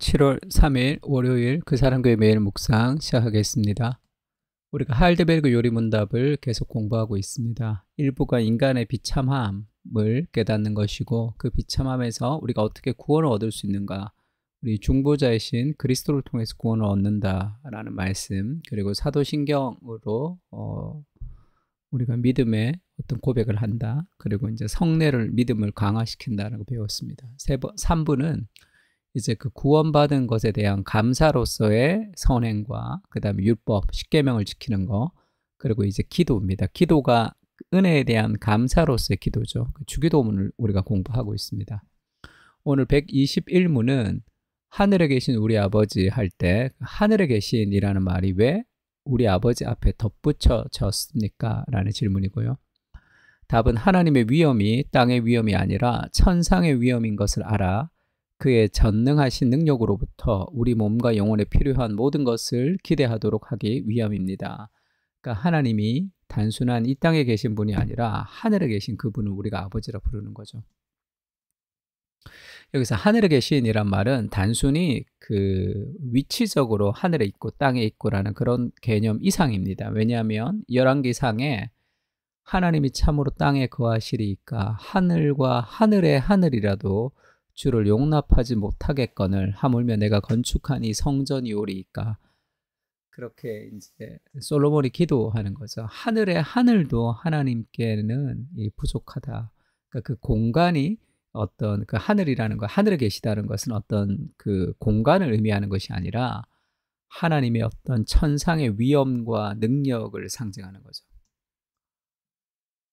7월 3일 월요일 그 사람교회 매일 묵상 시작하겠습니다. 우리가 하이델베르그 요리문답을 계속 공부하고 있습니다. 일부가 인간의 비참함을 깨닫는 것이고 그 비참함에서 우리가 어떻게 구원을 얻을 수 있는가, 우리 중보자이신 그리스도를 통해서 구원을 얻는다라는 말씀, 그리고 사도신경으로 우리가 믿음의 어떤 고백을 한다, 그리고 이제 성례를 믿음을 강화시킨다는 걸 배웠습니다. 3부는 이제 그 구원받은 것에 대한 감사로서의 선행과 그 다음에 율법, 십계명을 지키는 거, 그리고 이제 기도입니다. 기도가 은혜에 대한 감사로서의 기도죠. 그 주기도문을 우리가 공부하고 있습니다. 오늘 121문은 하늘에 계신 우리 아버지 할 때 하늘에 계신이라는 말이 왜 우리 아버지 앞에 덧붙여졌습니까? 라는 질문이고요. 답은 하나님의 위엄이 땅의 위엄이 아니라 천상의 위엄인 것을 알아 그의 전능하신 능력으로부터 우리 몸과 영혼에 필요한 모든 것을 기대하도록 하기 위함입니다. 그러니까 하나님이 단순한 이 땅에 계신 분이 아니라 하늘에 계신 그분을 우리가 아버지라 부르는 거죠. 여기서 하늘에 계신이란 말은 단순히 그 위치적으로 하늘에 있고 땅에 있고라는 그런 개념 이상입니다. 왜냐하면 열왕기상에 하나님이 참으로 땅에 거하시리이까 하늘과 하늘의 하늘이라도 주를 용납하지 못하겠거늘 하물며 내가 건축한 이 성전이 오리이까, 그렇게 이제 솔로몬이 기도하는 거죠. 하늘의 하늘도 하나님께는 부족하다. 그러니까 그 공간이 어떤 그 하늘이라는 것, 하늘에 계시다는 것은 어떤 그 공간을 의미하는 것이 아니라 하나님의 어떤 천상의 위엄과 능력을 상징하는 거죠.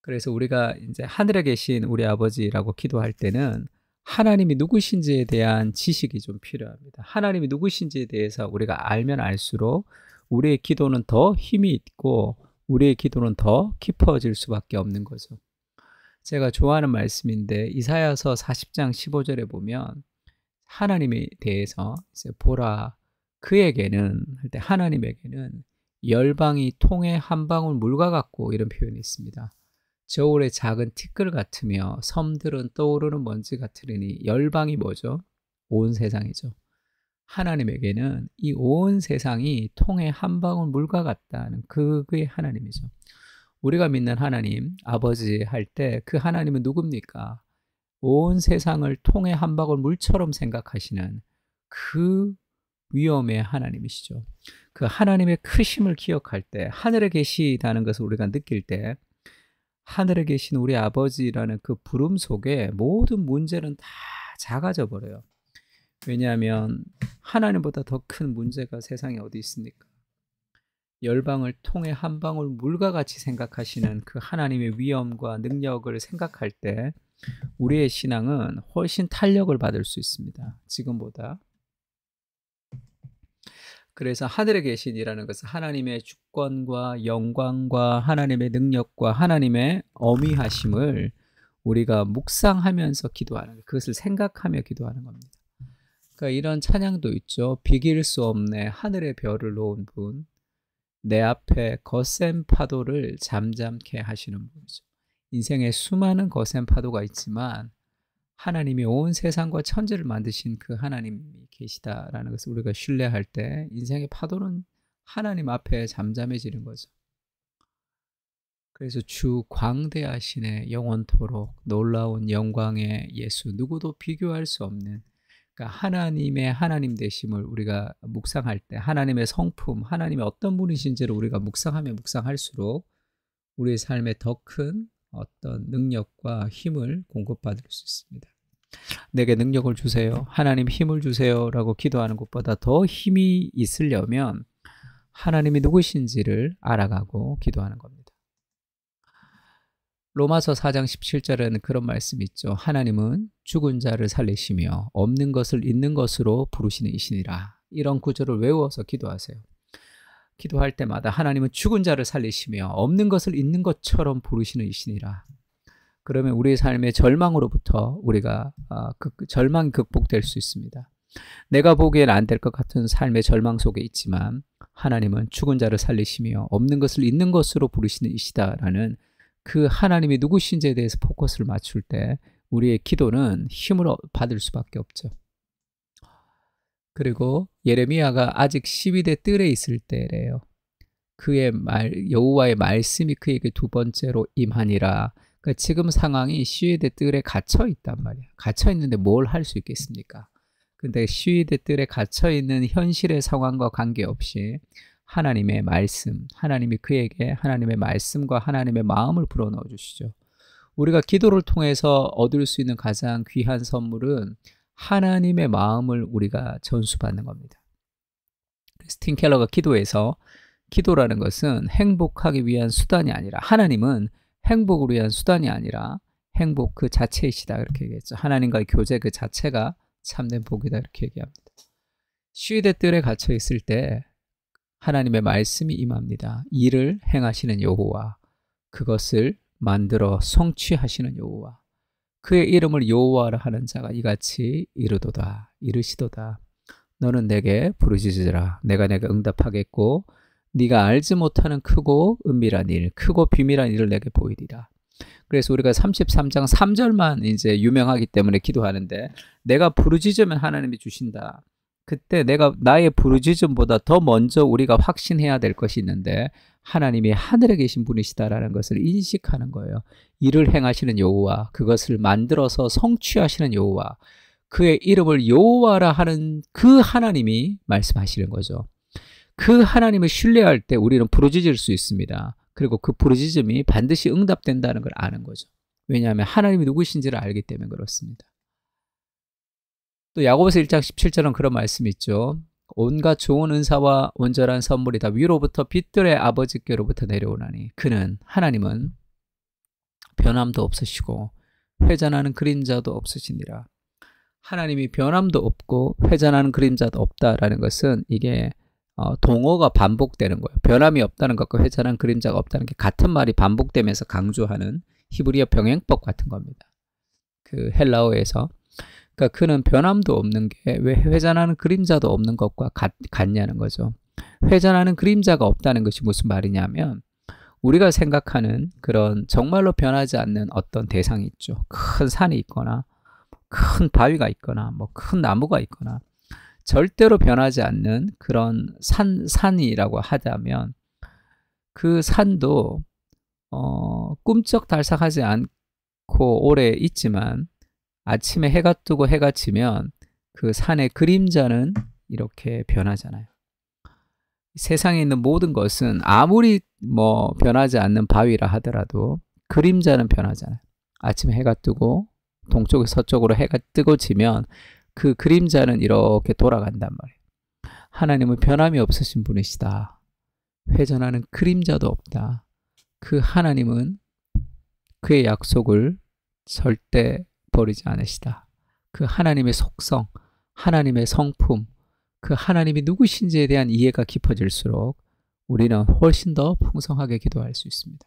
그래서 우리가 이제 하늘에 계신 우리 아버지라고 기도할 때는 하나님이 누구신지에 대한 지식이 좀 필요합니다. 하나님이 누구신지에 대해서 우리가 알면 알수록 우리의 기도는 더 힘이 있고 우리의 기도는 더 깊어질 수밖에 없는 거죠. 제가 좋아하는 말씀인데 이사야서 40장 15절에 보면 하나님에 대해서 이제 보라 그에게는 할 때 하나님에게는 열방이 통에 한 방울 물과 같고 이런 표현이 있습니다. 저울의 작은 티끌 같으며 섬들은 떠오르는 먼지 같으리니 열방이 뭐죠? 온 세상이죠. 하나님에게는 이 온 세상이 통에 한 방울 물과 같다는 그게 하나님이죠. 우리가 믿는 하나님, 아버지 할 때 그 하나님은 누굽니까? 온 세상을 통에 한 방울 물처럼 생각하시는 그 위엄의 하나님이시죠. 그 하나님의 크심을 기억할 때, 하늘에 계시다는 것을 우리가 느낄 때 하늘에 계신 우리 아버지라는 그 부름 속에 모든 문제는 다 작아져 버려요. 왜냐하면 하나님보다 더 큰 문제가 세상에 어디 있습니까? 열방을 통해 한 방울 물과 같이 생각하시는 그 하나님의 위엄과 능력을 생각할 때 우리의 신앙은 훨씬 탄력을 받을 수 있습니다. 지금보다. 그래서 하늘에 계신이라는 것은 하나님의 주권과 영광과 하나님의 능력과 하나님의 어미하심을 우리가 묵상하면서 기도하는 거예요. 그것을 생각하며 기도하는 겁니다. 그러니까 이런 찬양도 있죠. 비길 수 없네 하늘의 별을 놓은 분, 내 앞에 거센 파도를 잠잠케 하시는 분이죠. 인생에 수많은 거센 파도가 있지만 하나님이 온 세상과 천지를 만드신 그 하나님이 계시다라는 것을 우리가 신뢰할 때 인생의 파도는 하나님 앞에 잠잠해지는 거죠. 그래서 주 광대하시네 영원토록 놀라운 영광의 예수, 누구도 비교할 수 없는, 그러니까 하나님의 하나님 되심을 우리가 묵상할 때 하나님의 성품, 하나님의 어떤 분이신지를 우리가 묵상하면 묵상할수록 우리의 삶에 더 큰 어떤 능력과 힘을 공급받을 수 있습니다. 내게 능력을 주세요, 하나님 힘을 주세요 라고 기도하는 것보다 더 힘이 있으려면 하나님이 누구신지를 알아가고 기도하는 겁니다. 로마서 4장 17절에는 그런 말씀이 있죠. 하나님은 죽은 자를 살리시며 없는 것을 있는 것으로 부르시는 이시니라. 이런 구절을 외워서 기도하세요. 기도할 때마다 하나님은 죽은 자를 살리시며 없는 것을 있는 것처럼 부르시는 이시니라. 그러면 우리의 삶의 절망으로부터 우리가 절망이 극복될 수 있습니다. 내가 보기엔 안 될 것 같은 삶의 절망 속에 있지만 하나님은 죽은 자를 살리시며 없는 것을 있는 것으로 부르시는 이시다라는 그 하나님이 누구신지에 대해서 포커스를 맞출 때 우리의 기도는 힘을 받을 수밖에 없죠. 그리고 예레미야가 아직 12대 뜰에 있을 때래요. 그의 여호와의 말씀이 그에게 두 번째로 임하니라. 그러니까 지금 상황이 12대 뜰에 갇혀 있단 말이야. 갇혀 있는데 뭘 할 수 있겠습니까? 근데 12대 뜰에 갇혀 있는 현실의 상황과 관계없이 하나님의 말씀, 하나님이 그에게 하나님의 말씀과 하나님의 마음을 불어넣어 주시죠. 우리가 기도를 통해서 얻을 수 있는 가장 귀한 선물은 하나님의 마음을 우리가 전수받는 겁니다. 스틴 켈러가 기도에서 기도라는 것은 행복하기 위한 수단이 아니라, 하나님은 행복을 위한 수단이 아니라 행복 그 자체이시다, 이렇게 얘기했죠. 하나님과의 교제 그 자체가 참된 복이다, 이렇게 얘기합니다. 시위대 뜰에 갇혀 있을 때 하나님의 말씀이 임합니다. 이를 행하시는 여호와, 그것을 만들어 성취하시는 여호와, 그의 이름을 여호와라 하는 자가 이같이 이르시도다. 너는 내게 부르짖으라. 내가 응답하겠고 네가 알지 못하는 크고 은밀한 일, 크고 비밀한 일을 내게 보이리라. 그래서 우리가 33장 3절만 이제 유명하기 때문에 기도하는데, 내가 부르짖으면 하나님이 주신다. 그때 나의 부르짖음보다 더 먼저 우리가 확신해야 될 것이 있는데, 하나님이 하늘에 계신 분이시다라는 것을 인식하는 거예요. 이를 행하시는 여호와, 그것을 만들어서 성취하시는 여호와, 그의 이름을 여호와라 하는 그 하나님이 말씀하시는 거죠. 그 하나님을 신뢰할 때 우리는 부르짖을 수 있습니다. 그리고 그 부르짖음이 반드시 응답된다는 걸 아는 거죠. 왜냐하면 하나님이 누구신지를 알기 때문에 그렇습니다. 또 야고보서 1장 17절은 그런 말씀이 있죠. 온갖 좋은 은사와 온전한 선물이 다 위로부터 빛들의 아버지께로부터 내려오나니 그는, 하나님은 변함도 없으시고 회전하는 그림자도 없으시니라. 하나님이 변함도 없고 회전하는 그림자도 없다라는 것은 이게 동어가 반복되는 거예요. 변함이 없다는 것과 회전하는 그림자가 없다는 게 같은 말이 반복되면서 강조하는 히브리어 병행법 같은 겁니다. 그 헬라어에서. 그러니까 그는 변함도 없는 게 왜 회전하는 그림자도 없는 것과 같냐는 거죠. 회전하는 그림자가 없다는 것이 무슨 말이냐면, 우리가 생각하는 그런 정말로 변하지 않는 어떤 대상이 있죠. 큰 산이 있거나 큰 바위가 있거나 뭐 큰 나무가 있거나 절대로 변하지 않는 그런 산이라고 하자면, 그 산도 꿈쩍달싹하지 않고 오래 있지만 아침에 해가 뜨고 해가 지면 그 산의 그림자는 이렇게 변하잖아요. 세상에 있는 모든 것은 아무리 뭐 변하지 않는 바위라 하더라도 그림자는 변하잖아요. 아침에 해가 뜨고 동쪽에서 서쪽으로 해가 뜨고 지면 그 그림자는 이렇게 돌아간단 말이에요. 하나님은 변함이 없으신 분이시다. 회전하는 그림자도 없다. 그 하나님은 그의 약속을 절대 버리지 않으시다. 그 하나님의 속성, 하나님의 성품, 그 하나님이 누구신지에 대한 이해가 깊어질수록 우리는 훨씬 더 풍성하게 기도할 수 있습니다.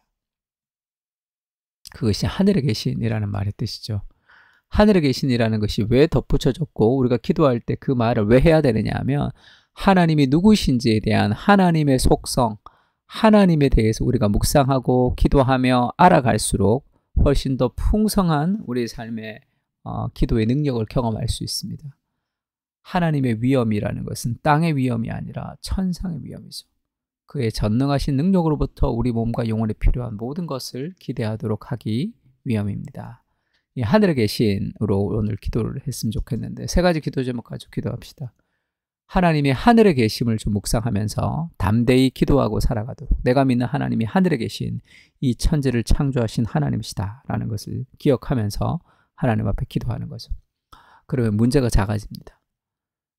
그것이 하늘에 계신이라는 말의 뜻이죠. 하늘에 계신이라는 것이 왜 덧붙여졌고 우리가 기도할 때 그 말을 왜 해야 되느냐 하면, 하나님이 누구신지에 대한 하나님의 속성, 하나님에 대해서 우리가 묵상하고 기도하며 알아갈수록 훨씬 더 풍성한 우리 삶의 기도의 능력을 경험할 수 있습니다. 하나님의 위엄이라는 것은 땅의 위엄이 아니라 천상의 위엄이죠. 그의 전능하신 능력으로부터 우리 몸과 영혼에 필요한 모든 것을 기대하도록 하기 위함입니다. 이 하늘에 계신으로 오늘 기도를 했으면 좋겠는데, 세 가지 기도 제목 가지고 기도합시다. 하나님이 하늘에 계심을 좀 묵상하면서 담대히 기도하고 살아가도록, 내가 믿는 하나님이 하늘에 계신 이 천지를 창조하신 하나님이시다 라는 것을 기억하면서 하나님 앞에 기도하는 거죠. 그러면 문제가 작아집니다.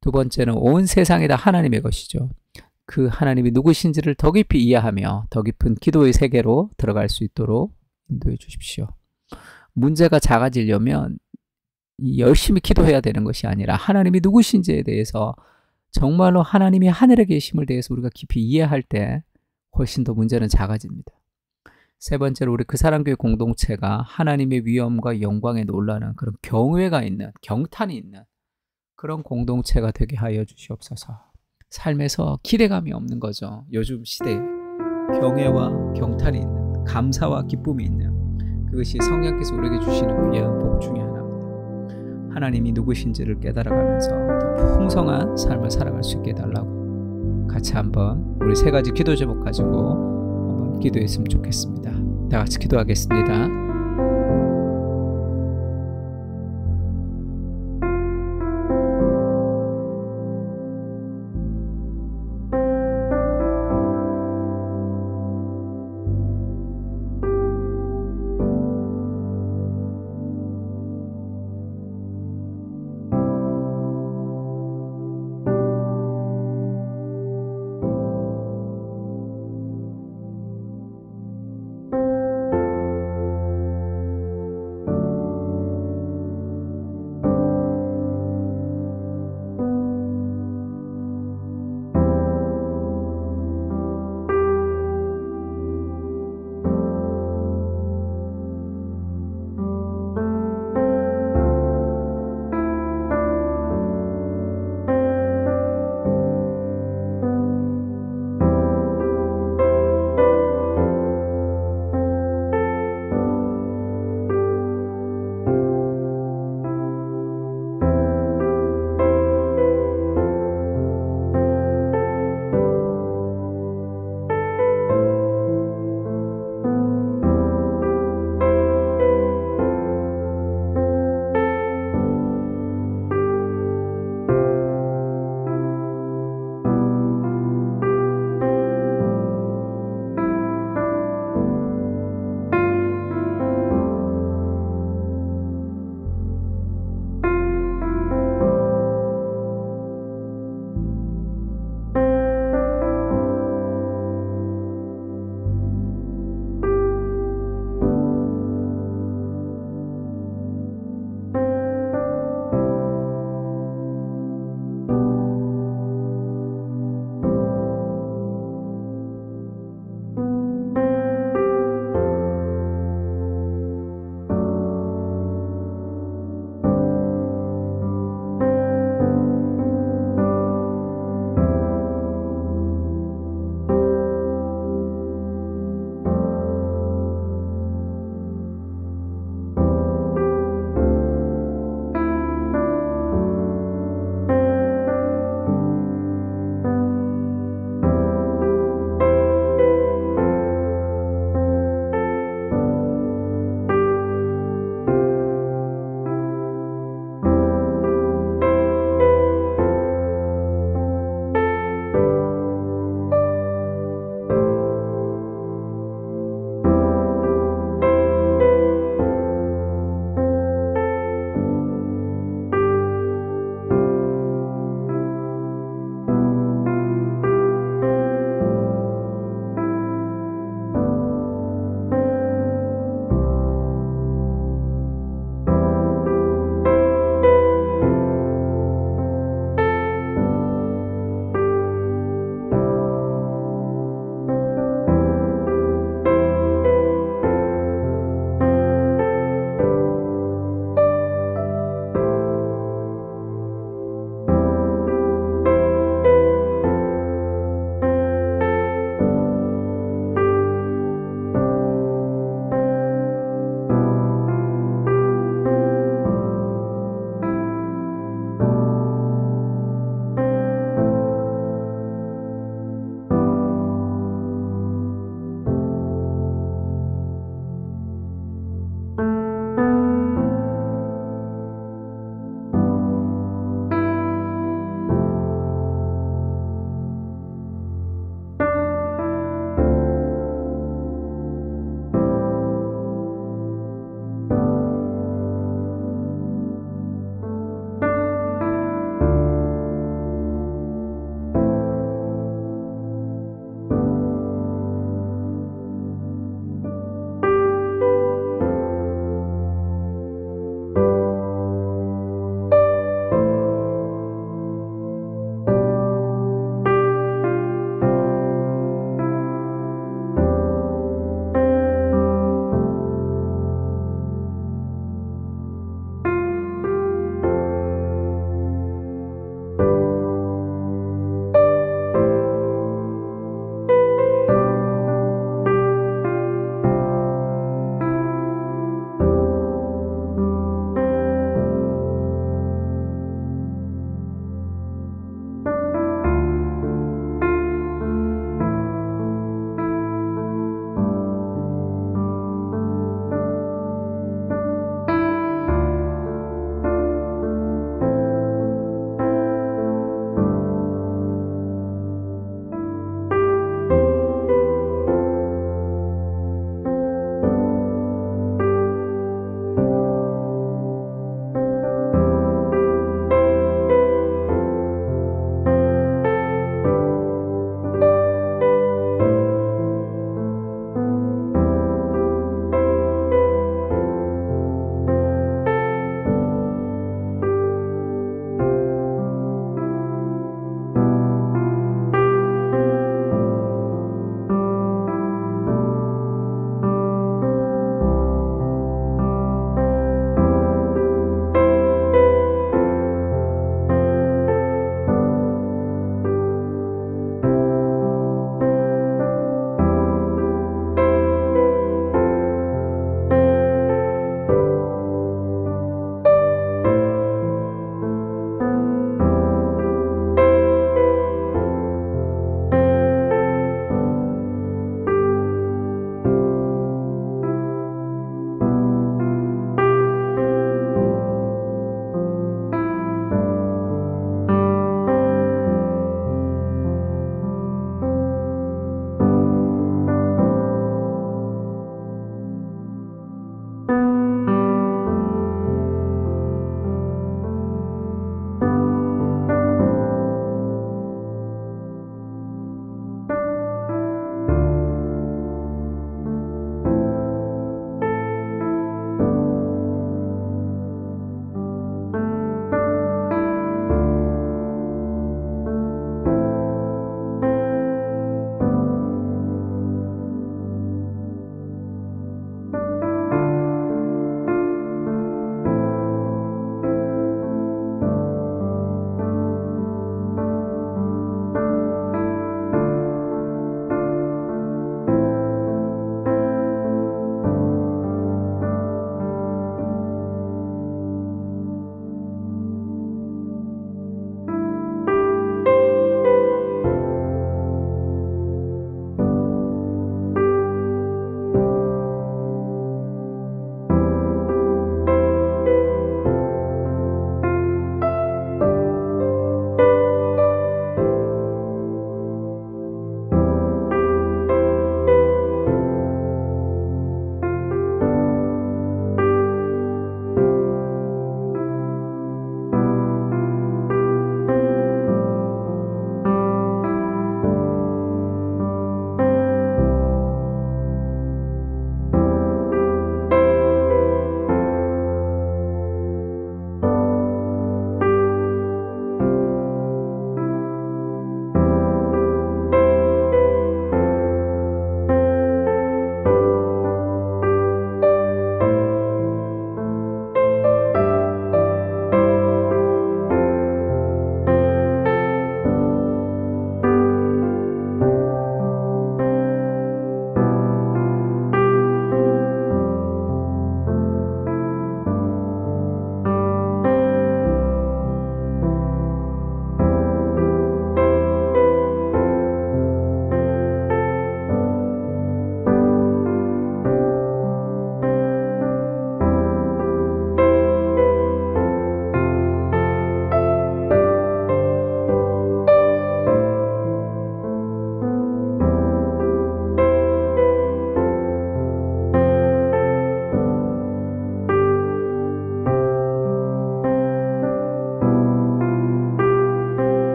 두 번째는 온 세상이 다 하나님의 것이죠. 그 하나님이 누구신지를 더 깊이 이해하며 더 깊은 기도의 세계로 들어갈 수 있도록 인도해 주십시오. 문제가 작아지려면 열심히 기도해야 되는 것이 아니라 하나님이 누구신지에 대해서, 정말로 하나님이 하늘에 계심을 대해서 우리가 깊이 이해할 때 훨씬 더 문제는 작아집니다. 세 번째로, 우리 그 사랑교회 공동체가 하나님의 위엄과 영광에 놀라는 그런 경외가 있는, 경탄이 있는 그런 공동체가 되게 하여 주시옵소서. 삶에서 기대감이 없는 거죠. 요즘 시대에 경외와 경탄이 있는, 감사와 기쁨이 있는, 그것이 성령께서 우리에게 주시는 귀한 복 중에 하나입니다. 하나님이 누구신지를 깨달아가면서 더 풍성한 삶을 살아갈 수 있게 해달라고 같이 한번 우리 세 가지 기도 제목 가지고 한번 기도했으면 좋겠습니다. 다 같이 기도하겠습니다.